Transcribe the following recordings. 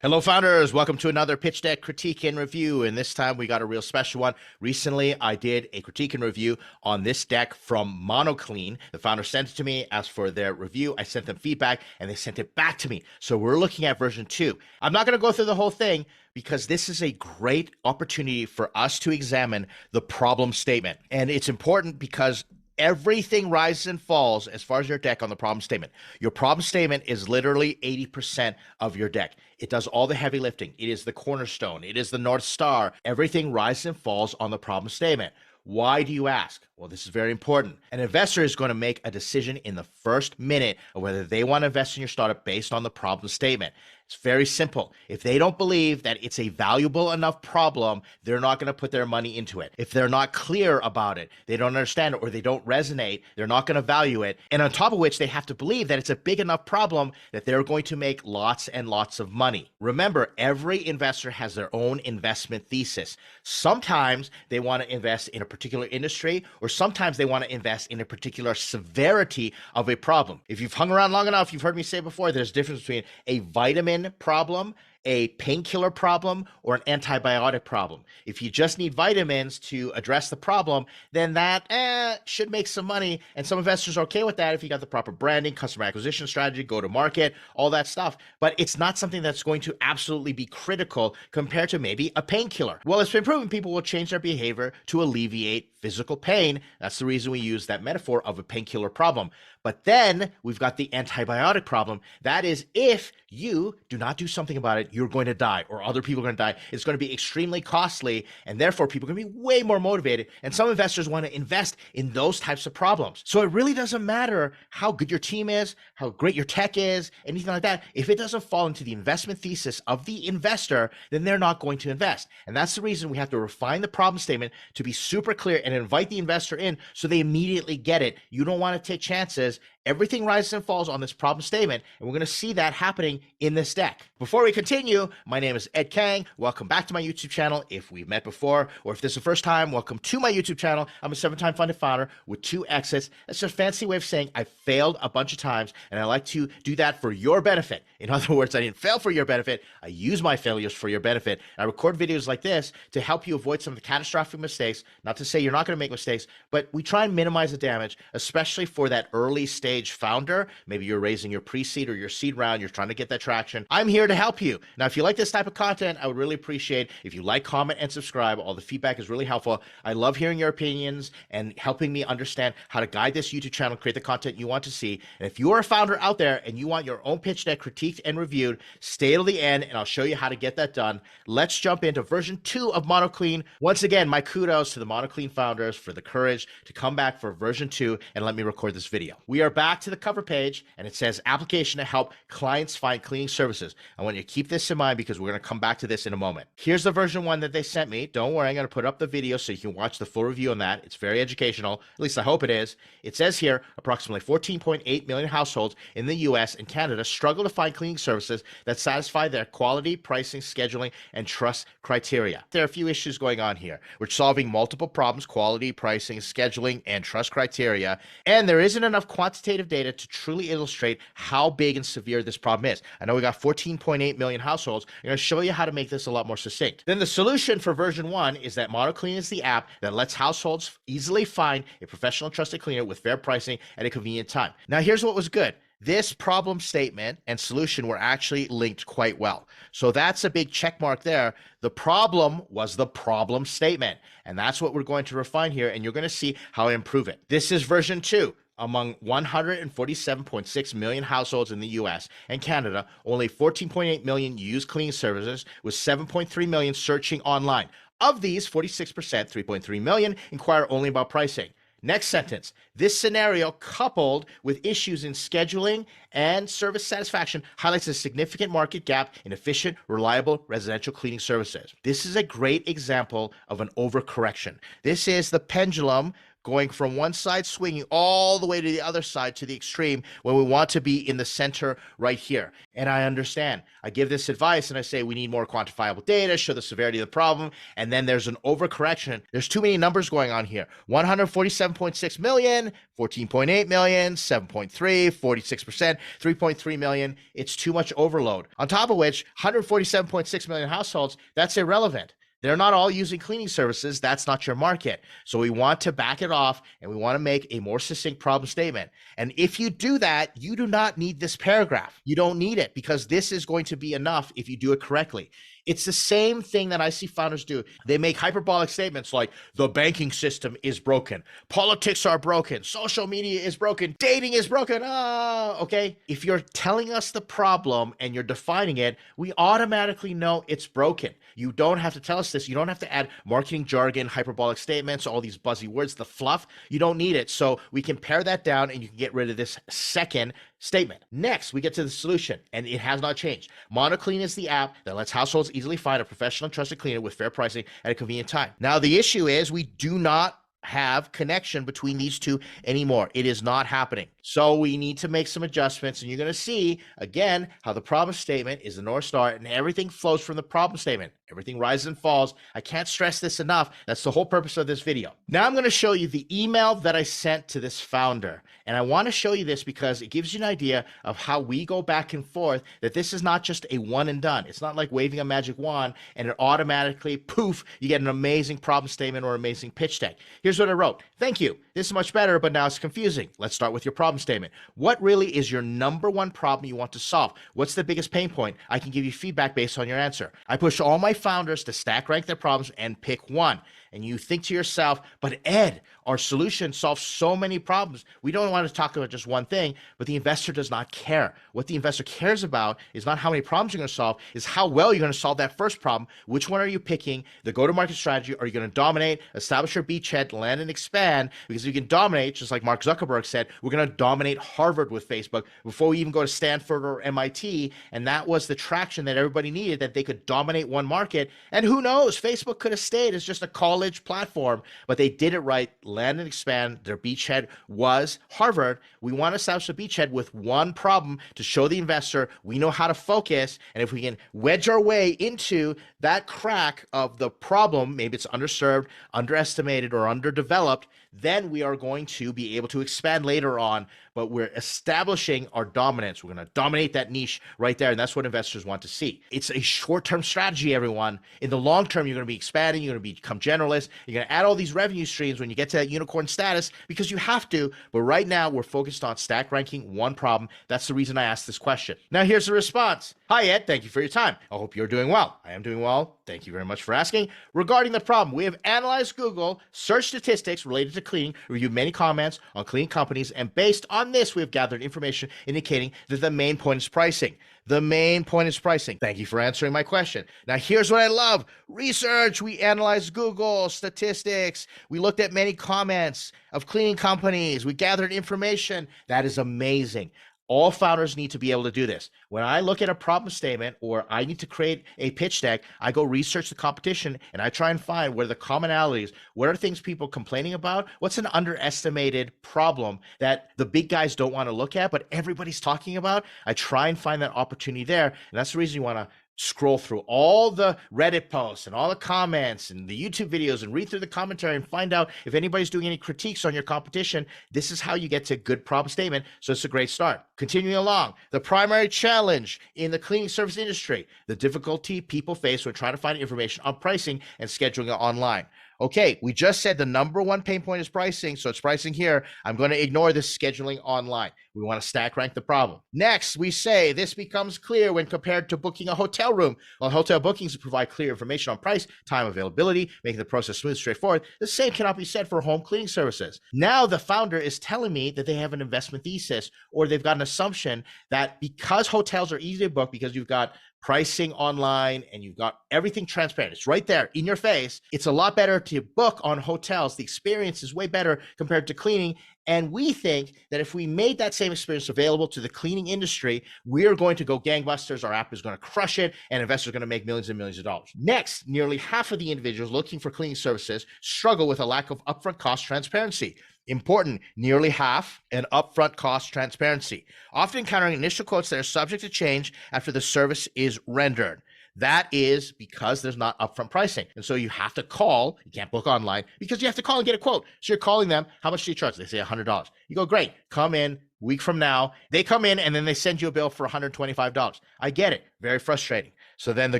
Hello, founders. Welcome to another pitch deck critique and review. And this time we got a real special one. Recently, I did a critique and review on this deck from MonoClean. The founder sent it to me, asked for their review. I sent them feedback and they sent it back to me. So we're looking at version 2. I'm not going to go through the whole thing because this is a great opportunity for us to examine the problem statement. And it's important because everything rises and falls as far as your deck on the problem statement. Your problem statement is literally 80% of your deck. It does all the heavy lifting. It is the cornerstone. It is the North Star. Everything rises and falls on the problem statement. Why do you ask? Well, this is very important. An investor is going to make a decision in the first minute of whether they want to invest in your startup based on the problem statement. It's very simple. If they don't believe that it's a valuable enough problem, they're not going to put their money into it. If they're not clear about it, they don't understand it, or they don't resonate, they're not going to value it. And on top of which, they have to believe that it's a big enough problem that they're going to make lots and lots of money. Remember, every investor has their own investment thesis. Sometimes they want to invest in a particular industry, or sometimes they want to invest in a particular severity of a problem. If you've hung around long enough, you've heard me say before, there's a difference between a vitamin problem, a painkiller problem, or an antibiotic problem. If you just need vitamins to address the problem, then that should make some money. And some investors are okay with that if you got the proper branding, customer acquisition strategy, go to market, all that stuff. But it's not something that's going to absolutely be critical compared to maybe a painkiller. Well, it's been proven people will change their behavior to alleviate physical pain. That's the reason we use that metaphor of a painkiller problem. But then we've got the antibiotic problem. That is, if you do not do something about it, you're going to die, or other people are going to die. It's going to be extremely costly, and therefore people are going to be way more motivated. And some investors want to invest in those types of problems. So it really doesn't matter how good your team is, how great your tech is, anything like that. If it doesn't fall into the investment thesis of the investor, then they're not going to invest. And that's the reason we have to refine the problem statement to be super clear and invite the investor in so they immediately get it. You don't want to take chances. Everything rises and falls on this problem statement, and we're going to see that happening in this deck. Before we continue, my name is Ed Kang. Welcome back to my YouTube channel. If we've met before, or if this is the first time, welcome to my YouTube channel. I'm a 7-time funded founder with 2 exits. That's just a fancy way of saying I failed a bunch of times, and I like to do that for your benefit. In other words, I didn't fail for your benefit. I use my failures for your benefit. I record videos like this to help you avoid some of the catastrophic mistakes. Not to say you're not going to make mistakes, but we try and minimize the damage, especially for that early stage founder. Maybe you're raising your pre-seed or your seed round, you're trying to get that traction. I'm here to help you. Now, if you like this type of content, I would really appreciate if you like, comment, and subscribe. All the feedback is really helpful. I love hearing your opinions and helping me understand how to guide this YouTube channel, create the content you want to see. And if you are a founder out there and you want your own pitch deck critiqued and reviewed, stay till the end and I'll show you how to get that done. Let's jump into version 2 of MonoClean. Once again, my kudos to the MonoClean founders for the courage to come back for version 2 and let me record this video. We are back to the cover page and it says application to help clients find cleaning services. I want you to keep this in mind because we're going to come back to this in a moment. Here's the version 1 that they sent me. Don't worry, I'm going to put up the video so you can watch the full review on that. It's very educational. At least I hope it is. It says here approximately 14.8 million households in the US and Canada struggle to find cleaning services that satisfy their quality, pricing, scheduling, and trust criteria. There are a few issues going on here. We're solving multiple problems: quality, pricing, scheduling, and trust criteria. And there isn't enough quantitative data to truly illustrate how big and severe this problem is. I know we got 14.8 million households. I'm going to show you how to make this a lot more succinct. Then the solution for version 1 is that MonoClean is the app that lets households easily find a professional and trusted cleaner with fair pricing at a convenient time. Now, here's what was good. This problem statement and solution were actually linked quite well. So that's a big check mark there. The problem was the problem statement. And that's what we're going to refine here. And you're going to see how I improve it. This is version 2. Among 147.6 million households in the US and Canada, only 14.8 million use cleaning services, with 7.3 million searching online. Of these, 46%, 3.3 million, inquire only about pricing. Next sentence. This scenario, coupled with issues in scheduling and service satisfaction, highlights a significant market gap in efficient, reliable residential cleaning services. This is a great example of an overcorrection. This is the pendulum going from one side, swinging all the way to the other side, to the extreme, when we want to be in the center right here. And I understand. I give this advice and I say we need more quantifiable data, show the severity of the problem. And then there's an overcorrection. There's too many numbers going on here. 147.6 million, 14.8 million, 7.3, 46%, 3.3 million. It's too much overload. On top of which, 147.6 million households, that's irrelevant. They're not all using cleaning services. That's not your market. So we want to back it off and we want to make a more succinct problem statement. And if you do that, you do not need this paragraph. You don't need it because this is going to be enough if you do it correctly. It's the same thing that I see founders do. They make hyperbolic statements like the banking system is broken, politics are broken, social media is broken, dating is broken. Okay. If you're telling us the problem and you're defining it, we automatically know it's broken. You don't have to tell us this. You don't have to add marketing jargon, hyperbolic statements, all these buzzy words, the fluff. You don't need it. So we can pare that down and you can get rid of this second statement. Next, we get to the solution, and it has not changed. MonoClean is the app that lets households easily find a professional and trusted cleaner with fair pricing at a convenient time. Now, the issue is we do not have connection between these two anymore. It is not happening. So we need to make some adjustments, and you're going to see again how the problem statement is the North Star and everything flows from the problem statement. Everything rises and falls. I can't stress this enough. That's the whole purpose of this video. Now I'm going to show you the email that I sent to this founder. And I want to show you this because it gives you an idea of how we go back and forth, that this is not just a one and done. It's not like waving a magic wand and it automatically, poof, you get an amazing problem statement or amazing pitch deck. Here's what I wrote. Thank you. This is much better, but now it's confusing. Let's start with your problem statement. What really is your number one problem you want to solve? What's the biggest pain point? I can give you feedback based on your answer. I push all my founders to stack rank their problems and pick one. And you think to yourself, but Ed, our solution solves so many problems. We don't want to talk about just one thing, but the investor does not care. What the investor cares about is not how many problems you're going to solve, is how well you're going to solve that first problem. Which one are you picking? The go-to-market strategy. Are you going to dominate, establish your beachhead, land and expand? Because if you can dominate, just like Mark Zuckerberg said, we're going to dominate Harvard with Facebook before we even go to Stanford or MIT. And that was the traction that everybody needed, that they could dominate one market. And who knows, Facebook could have stayed as just a college platform, but they did it right, land and expand. Their beachhead was Harvard. We want to establish a beachhead with one problem to show the investor we know how to focus. And if we can wedge our way into that crack of the problem, maybe it's underserved, underestimated, or underdeveloped, then we are going to be able to expand later on, but we're establishing our dominance. We're going to dominate that niche right there, and that's what investors want to see. It's a short-term strategy, everyone. In the long term, you're going to be expanding, you're going to become generalist, you're going to add all these revenue streams when you get to that unicorn status because you have to, but right now we're focused on stack ranking one problem. That's the reason I asked this question. Now here's the response. Hi, Ed. Thank you for your time. I hope you're doing well. I am doing well. Thank you very much for asking. Regarding the problem, we have analyzed Google search statistics related to cleaning, reviewed many comments on cleaning companies, and based on this, we have gathered information indicating that the main point is pricing. The main point is pricing. Thank you for answering my question. Now, here's what I love. Research. We analyzed Google statistics. We looked at many comments of cleaning companies. We gathered information. That is amazing. All founders need to be able to do this. When I look at a problem statement or I need to create a pitch deck, I go research the competition and I try and find what are the commonalities, what are things people complaining about, what's an underestimated problem that the big guys don't want to look at, but everybody's talking about. I try and find that opportunity there. And that's the reason you want to scroll through all the Reddit posts and all the comments and the YouTube videos and read through the commentary and find out if anybody's doing any critiques on your competition. This is how you get to a good problem statement. So it's a great start. Continuing along, the primary challenge in the cleaning service industry, the difficulty people face when trying to find information on pricing and scheduling it online. Okay, we just said the number one pain point is pricing, so it's pricing here. I'm going to ignore this scheduling online. We want to stack rank the problem. Next, we say this becomes clear when compared to booking a hotel room. While hotel bookings provide clear information on price, time, availability, making the process smooth, straightforward, the same cannot be said for home cleaning services. Now the founder is telling me that they have an investment thesis or they've got an assumption that because hotels are easy to book because you've got pricing online, and you've got everything transparent. It's right there in your face. It's a lot better to book on hotels. The experience is way better compared to cleaning. And we think that if we made that same experience available to the cleaning industry, we're going to go gangbusters. Our app is going to crush it, and investors are going to make millions and millions of dollars. Next, nearly half of the individuals looking for cleaning services struggle with a lack of upfront cost transparency. Important, nearly half, and upfront cost transparency, often encountering initial quotes that are subject to change after the service is rendered. That is because there's not upfront pricing. And so you have to call, you can't book online because you have to call and get a quote. So you're calling them, how much do you charge? They say $100. You go, great, come in week from now. They come in and then they send you a bill for $125. I get it, very frustrating. So then the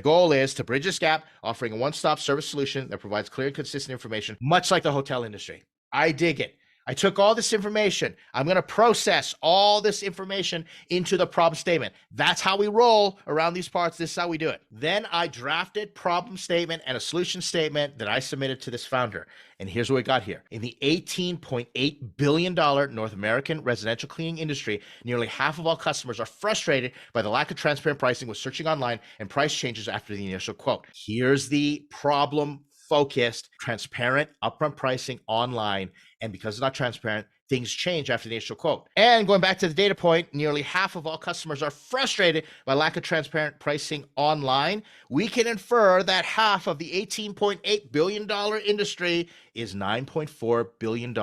goal is to bridge this gap, offering a one-stop service solution that provides clear and consistent information, much like the hotel industry. I dig it. I took all this information. I'm going to process all this information into the problem statement. That's how we roll around these parts. This is how we do it. Then I drafted problem statement and a solution statement that I submitted to this founder. And here's what we got here. In the $18.8 billion North American residential cleaning industry, nearly half of all customers are frustrated by the lack of transparent pricing with searching online and price changes after the initial quote. Here's the problem focused, transparent, upfront pricing online. And because it's not transparent, things change after the initial quote. And going back to the data point, nearly half of all customers are frustrated by lack of transparent pricing online. We can infer that half of the $18.8 billion industry is $9.4 billion.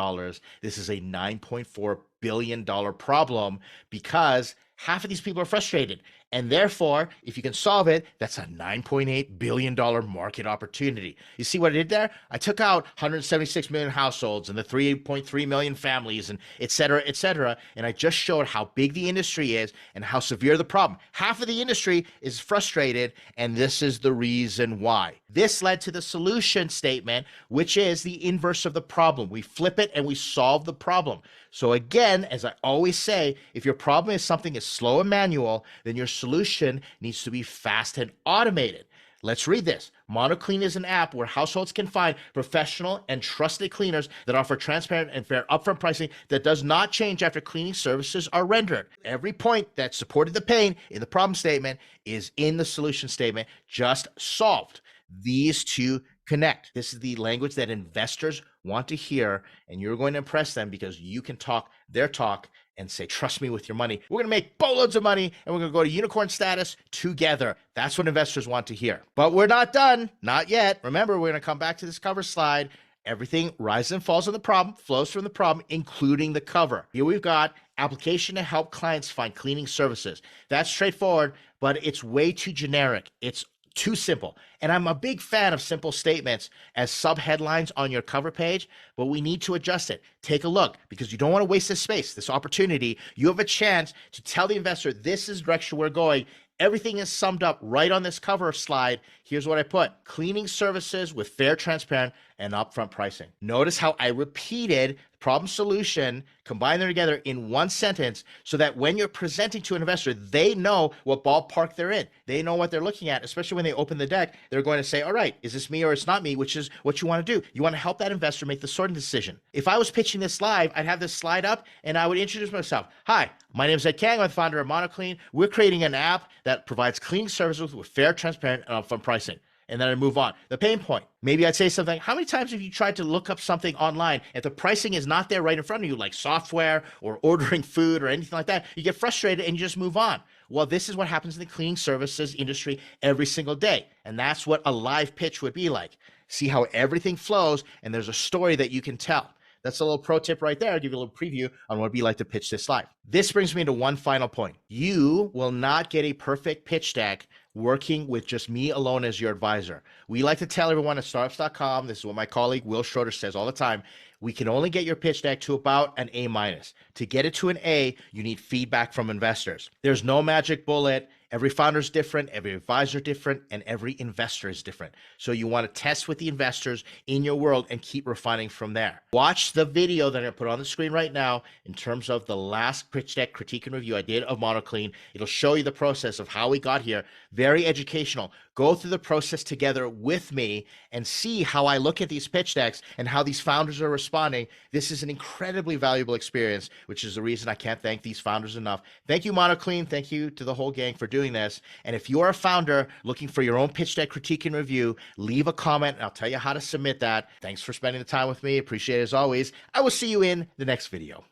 This is a $9.4 billion problem because half of these people are frustrated. And therefore, if you can solve it, that's a $9.8 billion market opportunity. You see what I did there? I took out 176 million households and the 3.3 million families and et cetera, and I just showed how big the industry is and how severe the problem. Half of the industry is frustrated, and this is the reason why. This led to the solution statement, which is the inverse of the problem. We flip it and we solve the problem. So again, as I always say, if your problem is something is slow and manual, then your solution needs to be fast and automated. Let's read this. MonoClean is an app where households can find professional and trusted cleaners that offer transparent and fair upfront pricing that does not change after cleaning services are rendered. Every point that supported the pain in the problem statement is in the solution statement, just solved. These two connect. This is the language that investors want to hear, and you're going to impress them because you can talk their talk and say, trust me with your money. We're going to make boatloads of money, and we're going to go to unicorn status together. That's what investors want to hear. But we're not done. Not yet. Remember, we're going to come back to this cover slide. Everything rises and falls on the problem, flows from the problem, including the cover. Here we've got application to help clients find cleaning services. That's straightforward, but it's way too generic. It's too simple. And I'm a big fan of simple statements as sub-headlines on your cover page, but we need to adjust it. Take a look because you don't want to waste this space, this opportunity. You have a chance to tell the investor, this is the direction we're going. Everything is summed up right on this cover slide. Here's what I put. Cleaning services with fair, transparent, and upfront pricing. Notice how I repeated problem solution, combine them together in one sentence so that when you're presenting to an investor, they know what ballpark they're in. They know what they're looking at, especially when they open the deck. They're going to say, all right, is this me or it's not me, which is what you want to do. You want to help that investor make the sorting decision. If I was pitching this live, I'd have this slide up and I would introduce myself. Hi, my name is Ed Kang. I'm the founder of MonoClean. We're creating an app that provides cleaning services with fair, transparent, and upfront pricing. And then I move on. The pain point. Maybe I'd say something. How many times have you tried to look up something online if the pricing is not there right in front of you, like software or ordering food or anything like that? You get frustrated and you just move on. Well, this is what happens in the cleaning services industry every single day. And that's what a live pitch would be like. See how everything flows and there's a story that you can tell. That's a little pro tip right there. I'll give you a little preview on what it'd be like to pitch this live. This brings me to one final point. You will not get a perfect pitch deck working with just me alone as your advisor. We like to tell everyone at startups.com, this is what my colleague Will Schroeder says all the time, we can only get your pitch deck to about an A-. To get it to an A, you need feedback from investors. There's no magic bullet. Every founder is different, every advisor is different, and every investor is different. So you want to test with the investors in your world and keep refining from there. Watch the video that I put on the screen right now in terms of the last pitch deck critique and review I did of MonoClean. It'll show you the process of how we got here. Very educational. go through the process together with me and see how I look at these pitch decks and how these founders are responding. This is an incredibly valuable experience, which is the reason I can't thank these founders enough. Thank you, MonoClean. Thank you to the whole gang for doing this. And if you're a founder looking for your own pitch deck critique and review, leave a comment and I'll tell you how to submit that. Thanks for spending the time with me. Appreciate it as always. I will see you in the next video.